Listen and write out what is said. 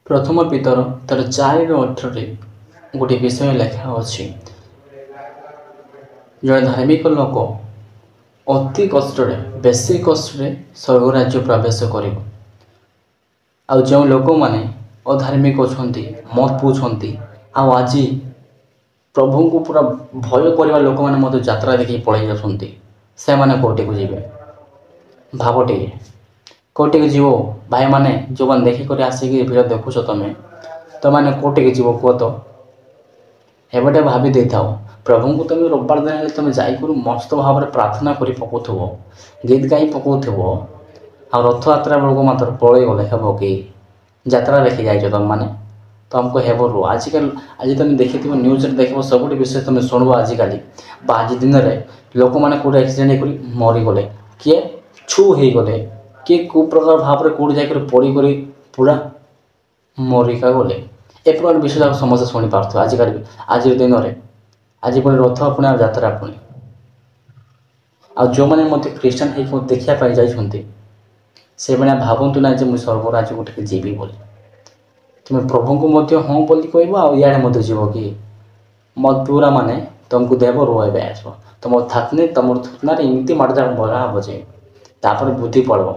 ପ୍ରଥମ ପିତର ତାର 4:18 ଗୋଟିଏ ବିଷୟ ଲେଖା ଅଛି। ଜଣେ ଧାର୍ମିକ ଲୋକ ଅତି କଷ୍ଟରେ ବେଶୀ କଷ୍ଟରେ ସ୍ୱର୍ଗ ରାଜ୍ୟ ପ୍ରବେଶ କରିବ। ଆଉ ଯେଉଁ ଲୋକମାନେ ଅଧାର୍ମିକ ଅଛନ୍ତି, ମଦ ପିଉଛନ୍ତି, ଆଉ ଆଜି ପ୍ରଭୁଙ୍କୁ ପୁରା ଭୟ କରିବା ଲୋକମାନେ ମଧ୍ୟ ଯାତ୍ରା ଦେଖିକି ପଳେଇ ଯାଉଛନ୍ତି, ସେମାନେ କୋଉଠିକୁ ଯିବେ? ଭାବ ଟିକେ, କୋଉଠିକୁ ଯିବ? ଭାଇମାନେ ଯେଉଁମାନେ ଦେଖିକରି ଆସିକି ଭିଡ଼ ଦେଖୁଛ, ତମେ କୋଉଠିକି ଯିବ କୁହ ତ? ଏବେଟେ ଭାବି ଦେଇଥାଅ। ପ୍ରଭୁଙ୍କୁ ତୁମେ ରବିବାର ଦିନ ହେଲେ ତୁମେ ଯାଇକରି ମସ୍ତ ଭାବରେ ପ୍ରାର୍ଥନା କରି ପକାଉଥିବ, ଗୀତ ଗାଇ ପକାଉଥିବ, ଆଉ ରଥଯାତ୍ରା ବେଳକୁ ମାତ୍ର ପଳେଇଗଲେ ହେବ କି? ଯାତ୍ରା ଦେଖି ଯାଇଛ ତୁମମାନେ, ତୁମକୁ ହେବ ରୁହ। ଆଜି ତୁମେ ଦେଖିଥିବ, ନ୍ୟୁଜ୍ରେ ଦେଖିବ, ସବୁଠି ବିଷୟ ତୁମେ ଶୁଣିବ ଆଜିକାଲି ବା ଆଜି ଦିନରେ ଲୋକମାନେ କେଉଁଠି ଆକ୍ସିଡେଣ୍ଟ ହେଇକରି ମରିଗଲେ, କିଏ ଛୁ ହେଇଗଲେ, କିଏ କେଉଁ ପ୍ରକାର ଭାବରେ କେଉଁଠି ଯାଇକରି ପଡ଼ିକରି ପୁରା ମରିକା ଗଲେ। ଏ ପ୍ରକାର ବିଷୟ ଯାକ ସମସ୍ତେ ଶୁଣିପାରୁଥିବ ଆଜିର ଦିନରେ। ଆଜି ପୁଣି ରଥ ପୁଣି ଆଉ ଯାତ୍ରା ପୁଣି। ଆଉ ଯେଉଁମାନେ ମଧ୍ୟ ଖ୍ରୀଷ୍ଟିଆନ ହେଇକି ଦେଖିବା ପାଇଁ ଯାଇଛନ୍ତି, ସେମାନେ ଭାବନ୍ତୁ ନାହିଁ ଯେ ମୁଁ ସ୍ୱର୍ଗରାଜ୍ୟକୁ ଟିକେ ଯିବି ବୋଲି। ତୁମେ ପ୍ରଭୁଙ୍କୁ ମଧ୍ୟ ହଁ ବୋଲି କହିବ, ଆଉ ଇଆଡ଼େ ମଧ୍ୟ ଯିବ କି? ମଦ ପିଉରା ମାନେ ତୁମକୁ ଦେବ, ରୁହ ଏବେ ଆସିବ। ତୁମର ଥାତନେ ତୁମର ଥୁତନାରେ ଏମିତି ମାଡ଼ଜାଳ ମରା ହେବ ଯେ ତାପରେ ବୁଦ୍ଧି ପଡ଼ିବ।